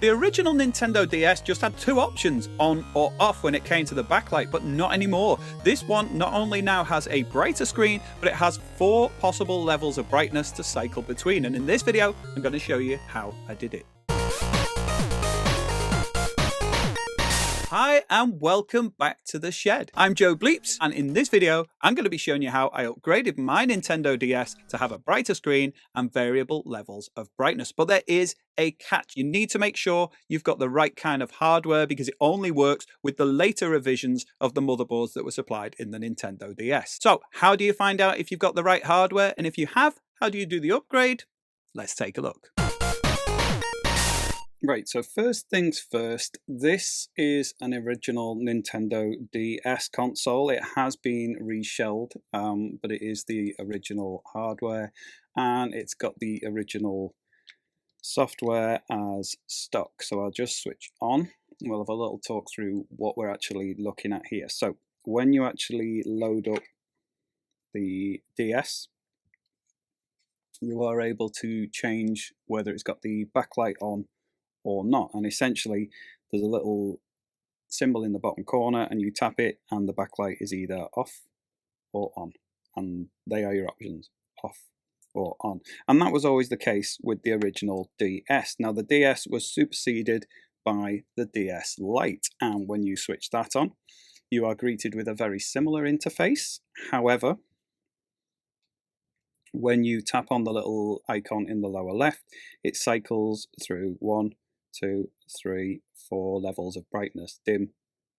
The original Nintendo DS just had two options, on or off, when it came to the backlight, but not anymore. This one not only now has a brighter screen, but it has 4 possible levels of brightness to cycle between. And in this video, I'm going to show you how I did it. Hi and welcome back to the shed. I'm Joe Bleeps, and in this video I'm going to be showing you how I upgraded my Nintendo DS to have a brighter screen and variable levels of brightness. But there is a catch. You need to make sure you've got the right kind of hardware because it only works with the later revisions of the motherboards that were supplied in the Nintendo DS. So how do you find out if you've got the right hardware? And if you have, how do you do the upgrade? Let's take a look. Right, so first things first, this is an original Nintendo DS console. It has been reshelled, but it is the original hardware and it's got the original software as stock. So I'll just switch on. We'll have a little talk through what we're actually looking at here. So when you actually load up the DS, you are able to change whether it's got the backlight on or not, and essentially there's a little symbol in the bottom corner and you tap it and the backlight is either off or on, and they are your options, off or on. And that was always the case with the original DS. Now the DS was superseded by the DS Lite, and when you switch that on you are greeted with a very similar interface. However, when you tap on the little icon in the lower left, it cycles through 1, 2, 3, 4 levels of brightness: dim,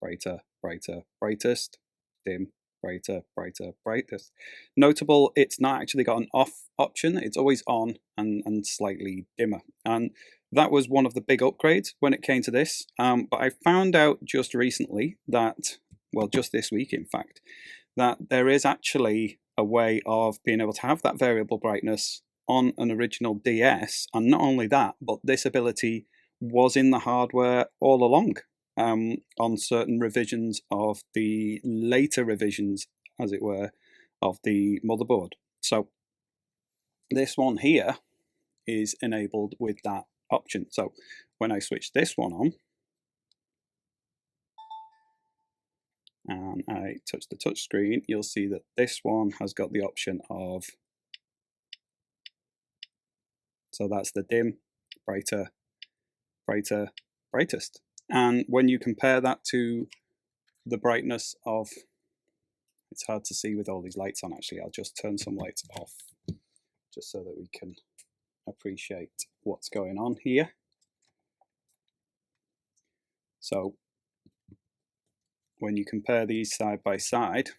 brighter, brighter, brightest, dim, brighter, brighter, brightest. Notable, it's not actually got an off option, it's always on and slightly dimmer. And that was one of the big upgrades when it came to this. But I found out just recently that, well, just this week in fact, that there is actually a way of being able to have that variable brightness on an original DS. And not only that, but this ability was in the hardware all along, on certain revisions of the later revisions, as it were, of the motherboard. So this one here is enabled with that option. So when I switch this one on and I touch the touch screen, you'll see that this one has got the option of, so that's the dim, brighter, brighter, brightest. And when you compare that to the brightness of, it's hard to see with all these lights on actually, I'll just turn some lights off just so that we can appreciate what's going on here. So when you compare these side by side,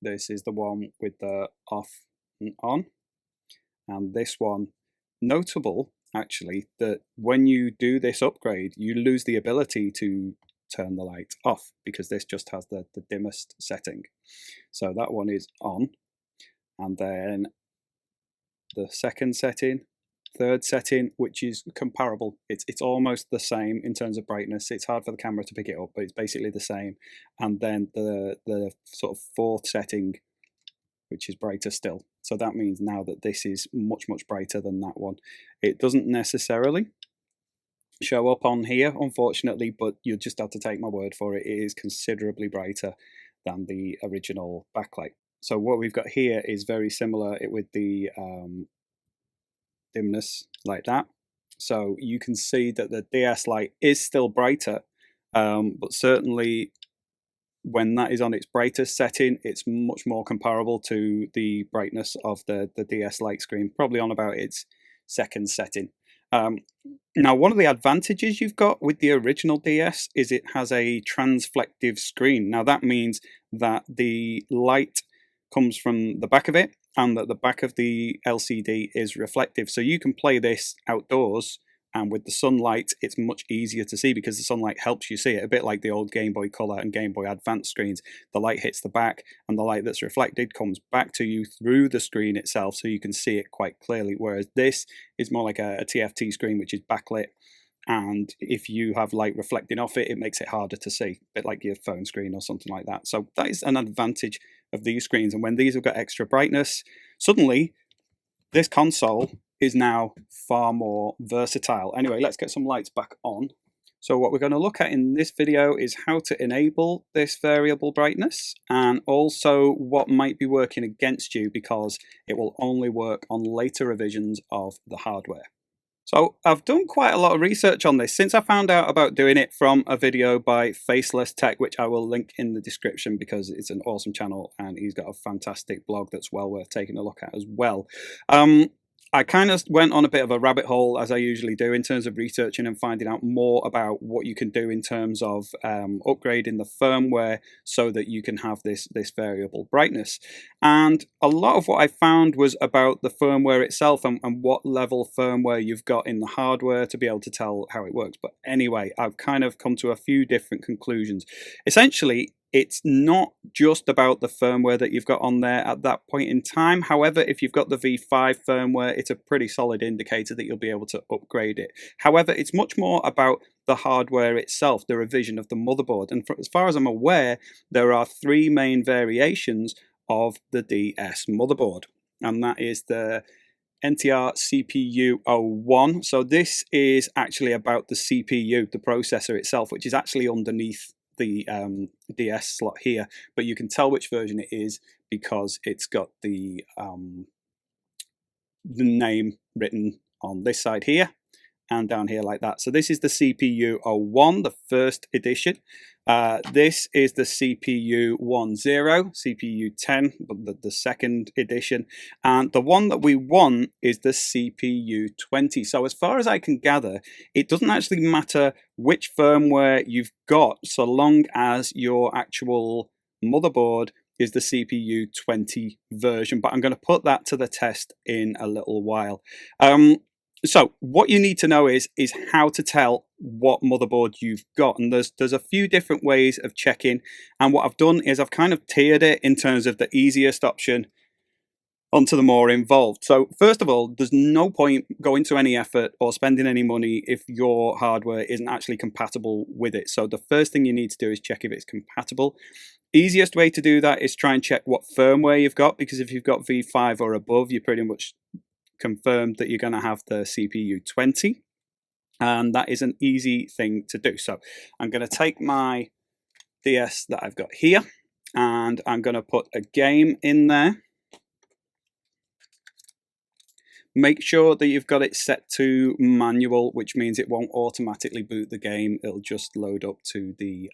this is the one with the off and on, and this one, notable actually, that when you do this upgrade you lose the ability to turn the light off because this just has the dimmest setting. So that one is on, and then the second setting, third setting, which is comparable, it's almost the same in terms of brightness. It's hard for the camera to pick it up, but it's basically the same. And then the sort of fourth setting, which is brighter still. So that means now that this is much brighter than that one. It doesn't necessarily show up on here, unfortunately, but you just have to take my word for it. It is considerably brighter than the original backlight. So what we've got here is very similar with the dimness like that. So you can see that the DS Lite is still brighter, but certainly when that is on its brightest setting, it's much more comparable to the brightness of the DS Lite screen, probably on about its second setting. Now, one of the advantages you've got with the original DS is it has a transflective screen. Now, that means that the light comes from the back of it and that the back of the LCD is reflective. So you can play this outdoors, and with the sunlight it's much easier to see because the sunlight helps you see it, a bit like the old Game Boy Color and Game Boy Advance screens. The light hits the back and the light that's reflected comes back to you through the screen itself, so you can see it quite clearly, whereas this is more like a TFT screen, which is backlit, and if you have light reflecting off it, it makes it harder to see, a bit like your phone screen or something like that. So that is an advantage of these screens, and when these have got extra brightness, suddenly this console is now far more versatile. Anyway, let's get some lights back on. So what we're going to look at in this video is how to enable this variable brightness, and also what might be working against you because it will only work on later revisions of the hardware. So I've done quite a lot of research on this since I found out about doing it from a video by Faceless Tech, which I will link in the description because it's an awesome channel and he's got a fantastic blog that's well worth taking a look at as well. I kind of went on a bit of a rabbit hole, as I usually do, in terms of researching and finding out more about what you can do in terms of upgrading the firmware so that you can have this variable brightness. And a lot of what I found was about the firmware itself and what level firmware you've got in the hardware to be able to tell how it works. But anyway, I've kind of come to a few different conclusions. Essentially, it's not just about the firmware that you've got on there at that point in time. However, if you've got the V5 firmware, it's a pretty solid indicator that you'll be able to upgrade it. However, it's much more about the hardware itself, the revision of the motherboard. And as far as I'm aware, there are 3 main variations of the DS motherboard. And that is the NTR-001. So this is actually about the CPU, the processor itself, which is actually underneath the DS slot here, but you can tell which version it is because it's got the name written on this side here and down here like that. So this is the CPU-01, the first edition. This is the CPU-10, CPU-10, the second edition. And the one that we want is the CPU-20. So as far as I can gather, it doesn't actually matter which firmware you've got, so long as your actual motherboard is the CPU-20 version. But I'm going to put that to the test in a little while. So what you need to know is how to tell what motherboard you've got, and there's a few different ways of checking. And what I've done is I've kind of tiered it in terms of the easiest option onto the more involved. So first of all, there's no point going to any effort or spending any money if your hardware isn't actually compatible with it. So the first thing you need to do is check if it's compatible. Easiest way to do that is try and check what firmware you've got, because if you've got V5 or above, you're pretty much confirmed that you're going to have the CPU-20, and that is an easy thing to do. So I'm going to take my DS that I've got here and I'm going to put a game in there. Make sure that you've got it set to manual, which means it won't automatically boot the game. It'll just load up to the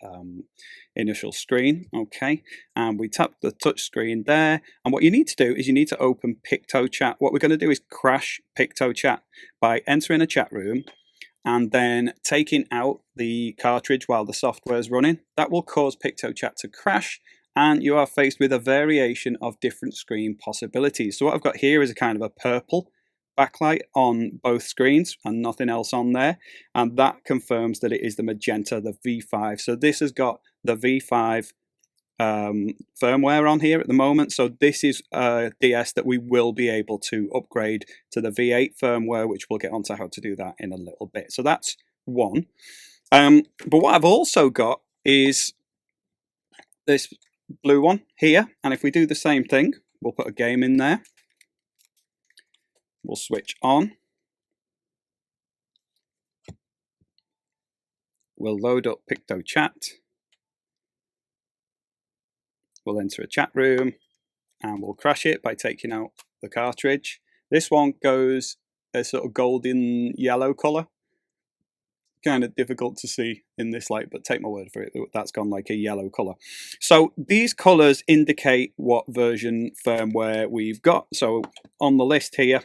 initial screen. Okay, and we tap the touch screen there. And what you need to do is you need to open PictoChat. What we're going to do is crash PictoChat by entering a chat room and then taking out the cartridge while the software is running. That will cause PictoChat to crash, and you are faced with a variation of different screen possibilities. So what I've got here is a kind of a purple backlight on both screens and nothing else on there, and that confirms that it is the magenta, the V5. So this has got the V5 firmware on here at the moment. So this is a DS that we will be able to upgrade to the V8 firmware, which we'll get onto how to do that in a little bit. So that's one. But what I've also got is this blue one here, and if we do the same thing, we'll put a game in there. We'll switch on. We'll load up PictoChat. We'll enter a chat room and we'll crash it by taking out the cartridge. This one goes a sort of golden yellow color. Kind of difficult to see in this light, but take my word for it, that's gone like a yellow color. So these colors indicate what version firmware we've got. So on the list here,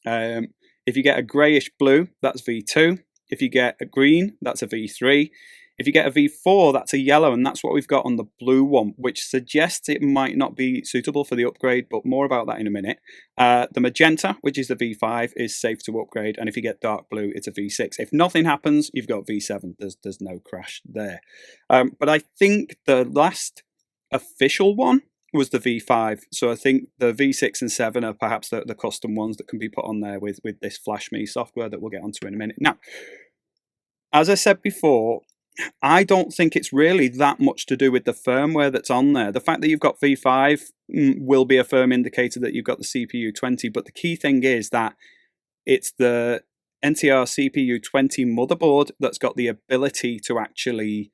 if you get a grayish blue, that's V2. If you get a green, that's a V3. If you get a V4, that's a yellow, and that's what we've got on the blue one, which suggests it might not be suitable for the upgrade, but more about that in a minute. The magenta, which is the V5, is safe to upgrade, and if you get dark blue, it's a V6. If nothing happens, you've got V7. There's no crash there. But I think the last official one was the V5. So I think the V6 and 7 are perhaps the custom ones that can be put on there with this FlashMe software that we'll get onto in a minute. Now, as I said before, I don't think it's really that much to do with the firmware that's on there. The fact that you've got V5 will be a firm indicator that you've got the CPU-20, but the key thing is that it's the NTR CPU 20 motherboard that's got the ability to actually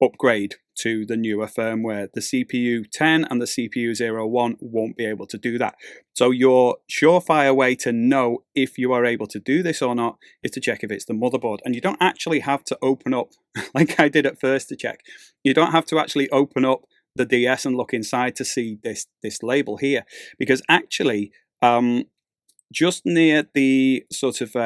upgrade to the newer firmware. The CPU 10 and the CPU 01 won't be able to do that. So your surefire way to know if you are able to do this or not is to check if it's the motherboard. And you don't actually have to open up, like I did at first to check, you don't have to actually open up the DS and look inside to see this label here, because actually just near the sort of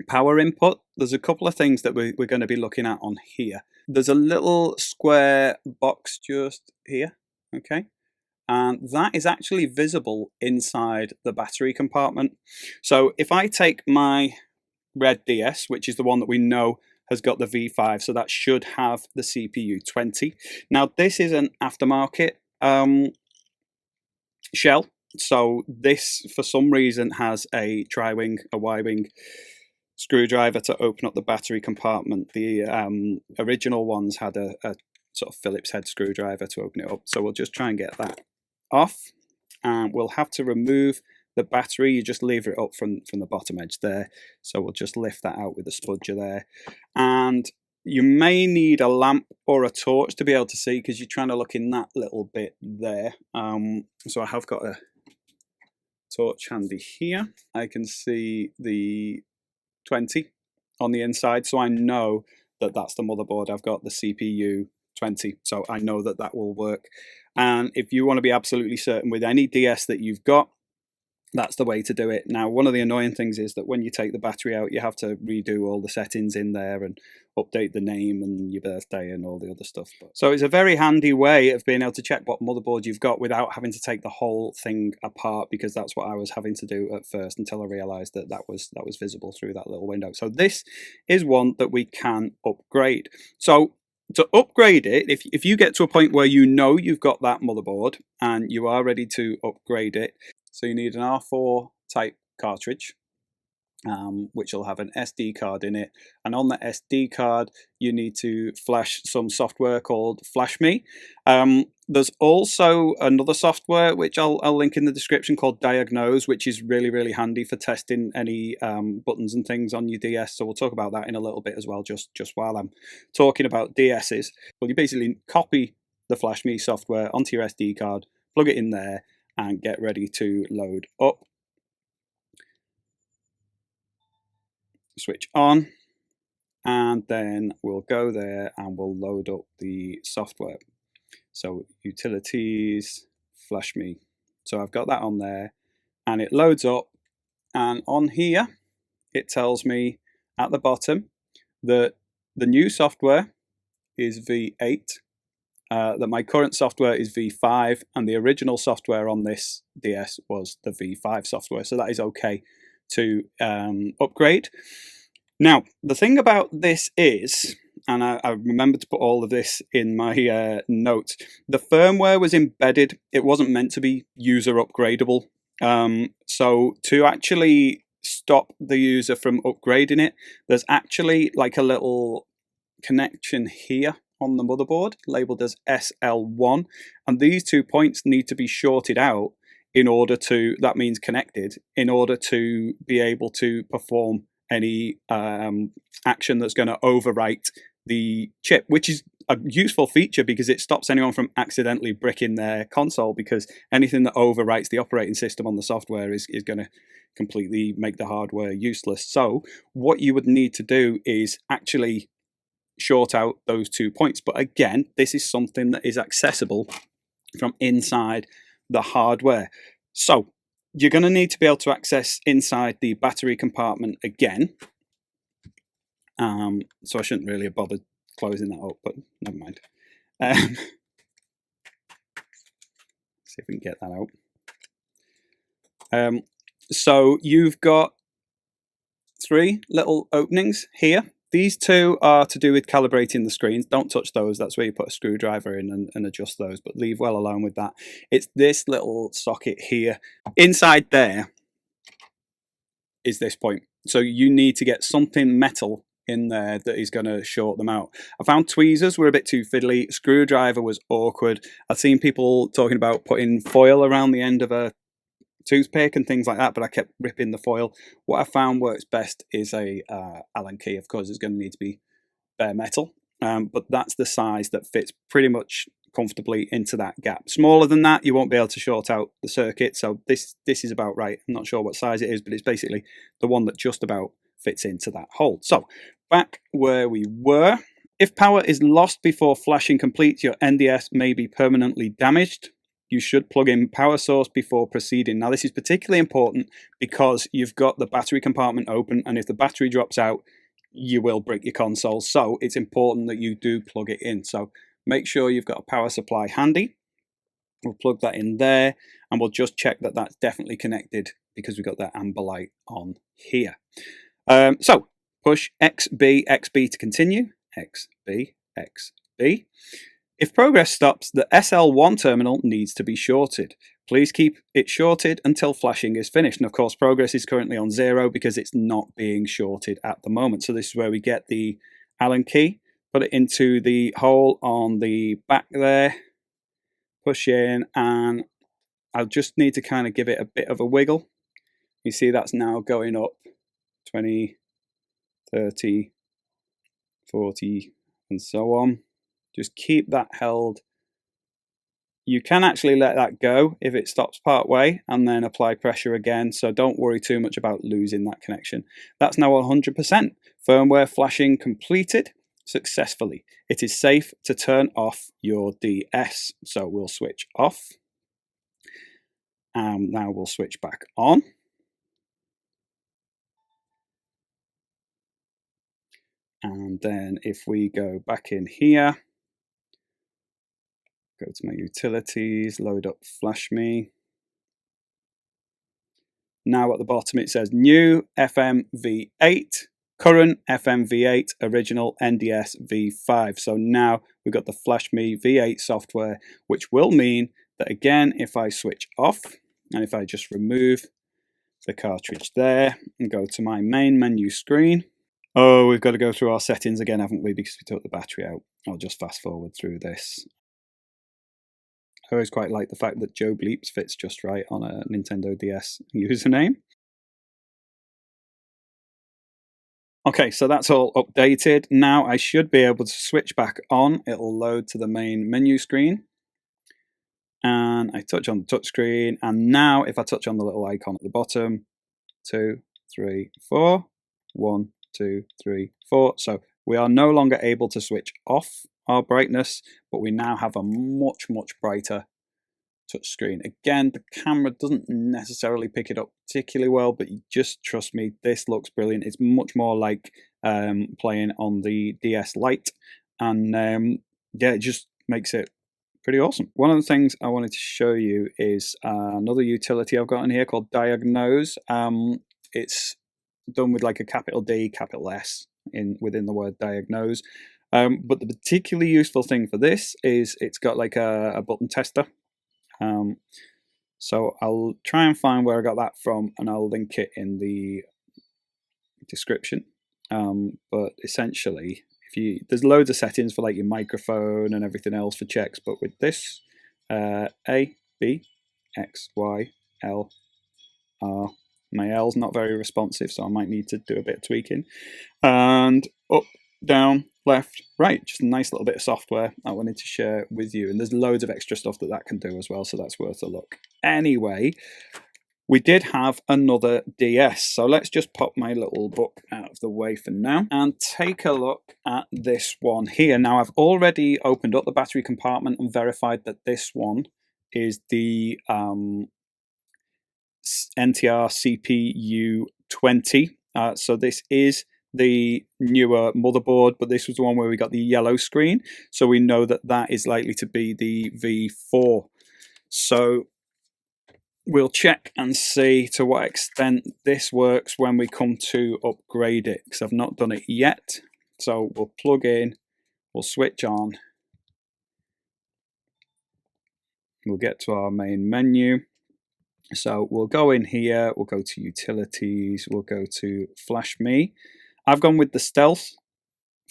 power input, there's a couple of things that we're going to be looking at on here. There's a little square box just here, okay, and that is actually visible inside the battery compartment. So if I take my red DS, which is the one that we know has got the V5, so that should have the CPU 20. Now this is an aftermarket shell, so this for some reason has a tri-wing, a Y-wing screwdriver to open up the battery compartment. The original ones had a sort of Phillips head screwdriver to open it up, so we'll just try and get that off, and we'll have to remove the battery. You just lever it up from the bottom edge there, so we'll just lift that out with the spudger there. And you may need a lamp or a torch to be able to see, because you're trying to look in that little bit there. So I have got a torch handy here. I can see the 20 on the inside, so I know that that's the motherboard. I've got the CPU 20, so I know that that will work. And if you want to be absolutely certain with any DS that you've got, that's the way to do it. Now, one of the annoying things is that when you take the battery out, you have to redo all the settings in there and update the name and your birthday and all the other stuff. So it's a very handy way of being able to check what motherboard you've got without having to take the whole thing apart, because that's what I was having to do at first until I realized that that was visible through that little window. So this is one that we can upgrade. So to upgrade it, if you get to a point where you know you've got that motherboard and you are ready to upgrade it, so you need an R4 type cartridge, which will have an SD card in it. And on the SD card, you need to flash some software called FlashMe. There's also another software, which I'll link in the description, called DiagnoSe, which is really, really handy for testing any buttons and things on your DS. So we'll talk about that in a little bit as well, just while I'm talking about DSs. Well, you basically copy the FlashMe software onto your SD card, plug it in there, and get ready to load up. Switch on, and then we'll go there and we'll load up the software. So utilities, FlashMe. So I've got that on there, and it loads up, and on here it tells me at the bottom that the new software is V8, that my current software is V5, and the original software on this DS was the V5 software, so that is okay to upgrade. Now, the thing about this is, and I remember to put all of this in my notes, the firmware was embedded. It wasn't meant to be user upgradable. So to actually stop the user from upgrading it, there's actually like a little connection here on the motherboard labeled as SL1, and these 2 points need to be shorted out in order to, that means connected, in order to be able to perform any action that's going to overwrite the chip, which is a useful feature because it stops anyone from accidentally bricking their console, because anything that overwrites the operating system on the software is going to completely make the hardware useless. So what you would need to do is actually short out those 2 points. But again, this is something that is accessible from inside the hardware. So you're going to need to be able to access inside the battery compartment again. So I shouldn't really have bothered closing that up, but never mind. See if we can get that out. So you've got 3 little openings here. These 2 are to do with calibrating the screens. Don't touch those. That's where you put a screwdriver in and adjust those, but leave well alone with that. It's this little socket here. Inside there is this point. So you need to get something metal in there that is going to short them out. I found tweezers were a bit too fiddly. Screwdriver was awkward. I've seen people talking about putting foil around the end of a toothpick and things like that, but I kept ripping the foil. What I found works best is a Allen key. Of course, it's going to need to be bare metal, but that's the size that fits pretty much comfortably into that gap. Smaller than that, you won't be able to short out the circuit, so this is about right. I'm not sure what size it is, but it's basically the one that just about fits into that hole. So back where we were. If power is lost before flashing completes, your NDS may be permanently damaged. You should plug in power source before proceeding. Now this is particularly important because you've got the battery compartment open, and if the battery drops out, you will break your console. So it's important that you do plug it in. So make sure you've got a power supply handy. We'll plug that in there, and we'll just check that that's definitely connected because we've got that amber light on here. So push XB to continue. XB. If progress stops, the SL1 terminal needs to be shorted. Please keep it shorted until flashing is finished. And of course, progress is currently on 0 because it's not being shorted at the moment. So this is where we get the Allen key, put it into the hole on the back there, push in, and I'll just need to kind of give it a bit of a wiggle. You see that's now going up 20, 30, 40, and so on. Just keep that held. You can actually let that go if it stops part way and then apply pressure again, so don't worry too much about losing that connection. That's now 100%. Firmware flashing completed successfully. It is safe to turn off your DS. So we'll switch off. Now we'll switch back on. And then if we go back in here, go to my utilities, load up FlashMe. Now at the bottom it says new FMV8, current FMV8, original NDS V5. So now we've got the FlashMe V8 software, which will mean that again, if I switch off and if I just remove the cartridge there and go to my main menu screen, oh, we've got to go through our settings again, haven't we? Because we took the battery out. I'll just fast forward through this. I always quite like the fact that Joe Bleeps fits just right on a Nintendo DS username. Okay, so that's all updated. Now I should be able to switch back on. It'll load to the main menu screen. And I touch on the touch screen. And now if I touch on the little icon at the bottom, 2, 3, 4, 1, 2, 3, 4. So we are no longer able to switch off our brightness, but we now have a much brighter touch screen. Again, the camera doesn't necessarily pick it up particularly well, but you just trust me, this looks brilliant. It's much more like playing on the DS Lite, and yeah, it just makes it pretty awesome. One of the things I wanted to show you is another utility I've got in here called DiagnoSe. It's done with like a capital D, capital S within the word diagnose. But the particularly useful thing for this is it's got like a button tester. So I'll try and find where I got that from, and I'll link it in the description. But essentially, there's loads of settings for like your microphone and everything else for checks, but with this, A, B, X, Y, L, R. My L's not very responsive, so I might need to do a bit of tweaking. And up, down, left, right. Just a nice little bit of software I wanted to share with you. And there's loads of extra stuff that can do as well, so that's worth a look. Anyway, we did have another DS. So let's just pop my little book out of the way for now and take a look at this one here. Now, I've already opened up the battery compartment and verified that this one is the NTR-CPU20. So this is the newer motherboard, but this was the one where we got the yellow screen. So we know that that is likely to be the V4. So we'll check and see to what extent this works when we come to upgrade it, because I've not done it yet. So we'll plug in, we'll switch on, we'll get to our main menu. So we'll go in here, we'll go to utilities, we'll go to FlashMe. I've gone with the Stealth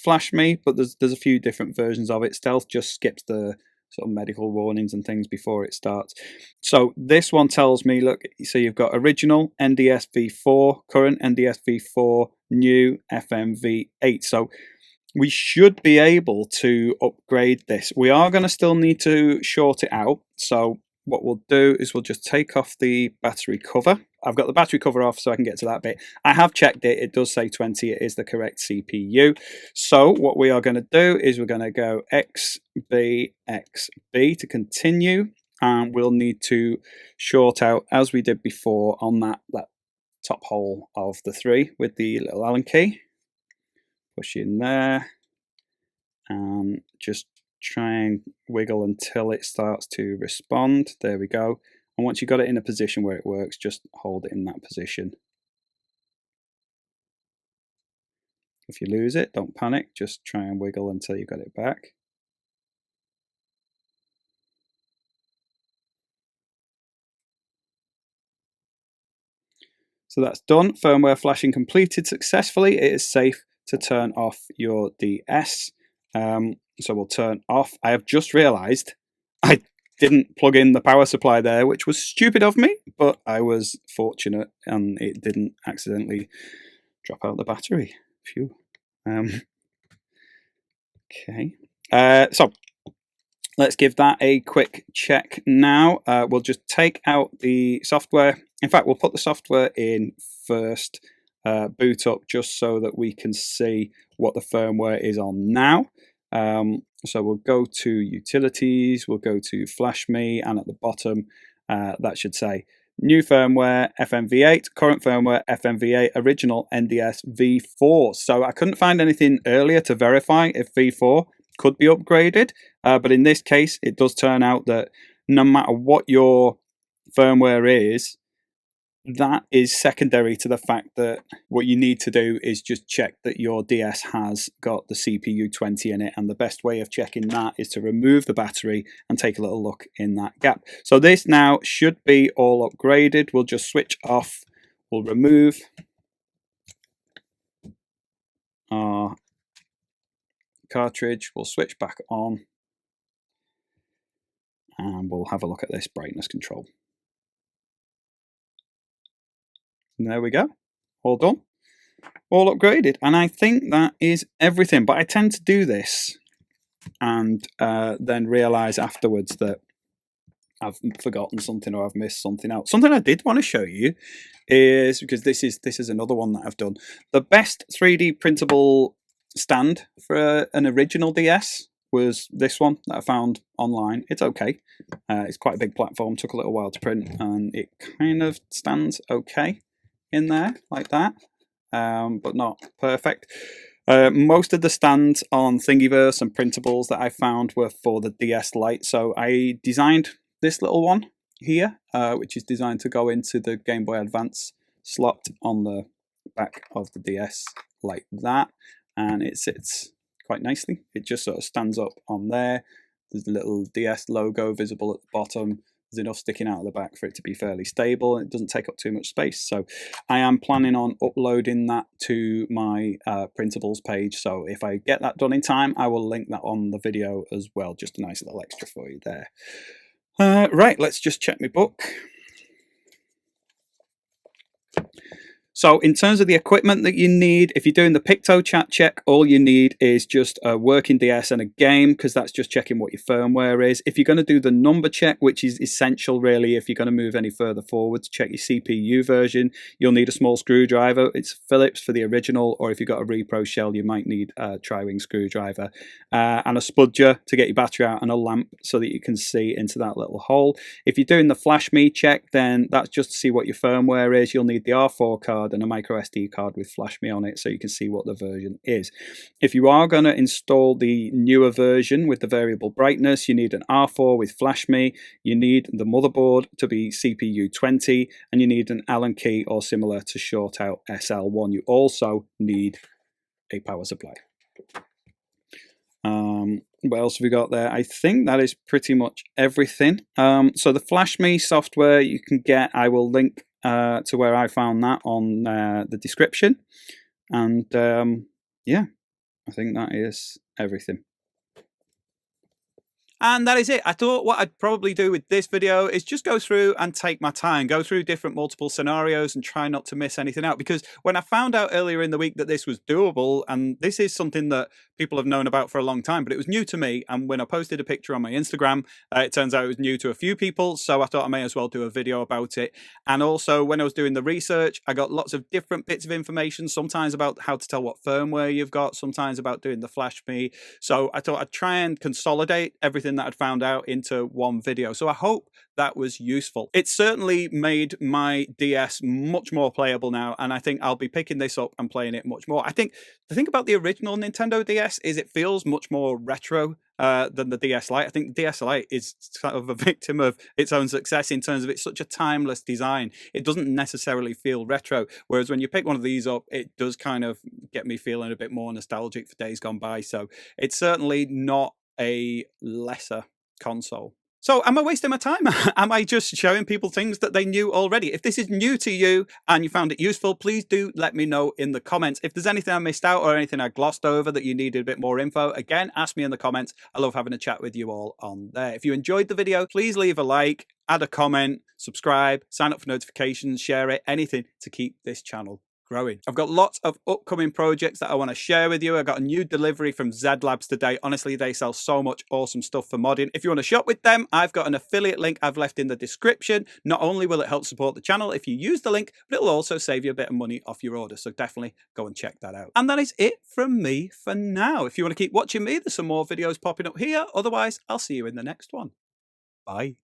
FlashMe, but there's a few different versions of it. Stealth just skips the sort of medical warnings and things before it starts. So this one tells me, look, so you've got original NDSV4, current NDSV4, new FMV8. So we should be able to upgrade this. We are going to still need to short it out. So what we'll do is we'll just take off the battery cover. I've got the battery cover off so I can get to that bit. I have checked it. It does say 20. It is the correct CPU. So what we are going to do is we're going to go XB, XB to continue. And we'll need to short out, as we did before, on that top hole of the 3 with the little Allen key. Push in there and just try and wiggle until it starts to respond. There we go. And once you've got it in a position where it works, just hold it in that position. If you lose it, don't panic. Just try and wiggle until you've got it back. So that's done. Firmware flashing completed successfully. It is safe to turn off your DS. So we'll turn off. I have just realized I didn't plug in the power supply there, which was stupid of me, but I was fortunate and it didn't accidentally drop out the battery. Phew. Okay. So let's give that a quick check now. We'll just take out the software. In fact, we'll put the software in first, boot up just so that we can see what the firmware is on now. So we'll go to utilities, we'll go to FlashMe, and at the bottom that should say new firmware FMV8, current firmware FMV8, original NDS V4. So I couldn't find anything earlier to verify if V4 could be upgraded, but in this case it does turn out that no matter what your firmware is, that is secondary to the fact that what you need to do is just check that your DS has got the CPU 20 in it, and the best way of checking that is to remove the battery and take a little look in that gap. So this now should be all upgraded. We'll just switch off, we'll remove our cartridge, we'll switch back on, and we'll have a look at this brightness control. And there we go, all done, all upgraded. And I think that is everything, but I tend to do this and then realize afterwards that I've forgotten something or I've missed something out. Something I did want to show you is, because this is another one that I've done, the best 3D printable stand for an original DS was this one that I found online. It's okay. It's quite a big platform, took a little while to print, and it kind of stands okay in there like that, but not perfect. Most of the stands on Thingiverse and printables that I found were for the DS Lite, so I designed this little one here, which is designed to go into the Game Boy Advance slot on the back of the DS like that, and it sits quite nicely. It just sort of stands up on there. There's a little DS logo visible at the bottom. There's enough sticking out of the back for it to be fairly stable, and it doesn't take up too much space. So I am planning on uploading that to my printables page. So if I get that done in time, I will link that on the video as well. Just a nice little extra for you there. Right, let's just check my book. So in terms of the equipment that you need, if you're doing the PictoChat check, all you need is just a working DS and a game, because that's just checking what your firmware is. If you're going to do the number check, which is essential really if you're going to move any further forward to check your CPU version, you'll need a small screwdriver. It's Phillips for the original, or if you've got a repro shell, you might need a tri-wing screwdriver, and a spudger to get your battery out, and a lamp so that you can see into that little hole. If you're doing the FlashMe check, then that's just to see what your firmware is. You'll need the R4 card and a micro SD card with FlashMe on it so you can see what the version is. If you are going to install the newer version with the variable brightness, you need an R4 with FlashMe, you need the motherboard to be CPU 20, and you need an Allen key or similar to short out SL1. You also need a power supply. What else have we got there? I think that is pretty much everything. So the FlashMe software you can get, I will link to where I found that on the description. And yeah, I think that is everything. And that is it. I thought what I'd probably do with this video is just go through and take my time, go through different multiple scenarios and try not to miss anything out. Because when I found out earlier in the week that this was doable, and this is something that people have known about for a long time, but it was new to me. And when I posted a picture on my Instagram, it turns out it was new to a few people. So I thought I may as well do a video about it. And also when I was doing the research, I got lots of different bits of information, sometimes about how to tell what firmware you've got, sometimes about doing the FlashMe. So I thought I'd try and consolidate everything that I'd found out into one video. So I hope that was useful. It certainly made my DS much more playable now, and I think I'll be picking this up and playing it much more. I think the thing about the original Nintendo DS is it feels much more retro than the DS Lite. I think the DS Lite is kind of a victim of its own success in terms of it's such a timeless design. It doesn't necessarily feel retro, whereas when you pick one of these up, it does kind of get me feeling a bit more nostalgic for days gone by. So it's certainly not a lesser console. So am I wasting my time? Am I just showing people things that they knew already? If this is new to you and you found it useful, please do let me know in the comments. If there's anything I missed out or anything I glossed over that you needed a bit more info, again, ask me in the comments. I love having a chat with you all on there. If you enjoyed the video, please leave a like, add a comment, subscribe, sign up for notifications, share it, anything to keep this channel growing. I've got lots of upcoming projects that I want to share with you. I got a new delivery from Z Labs today. Honestly, they sell so much awesome stuff for modding. If you want to shop with them, I've got an affiliate link I've left in the description. Not only will it help support the channel if you use the link, but it'll also save you a bit of money off your order. So definitely go and check that out. And that is it from me for now. If you want to keep watching me, there's some more videos popping up here. Otherwise, I'll see you in the next one. Bye.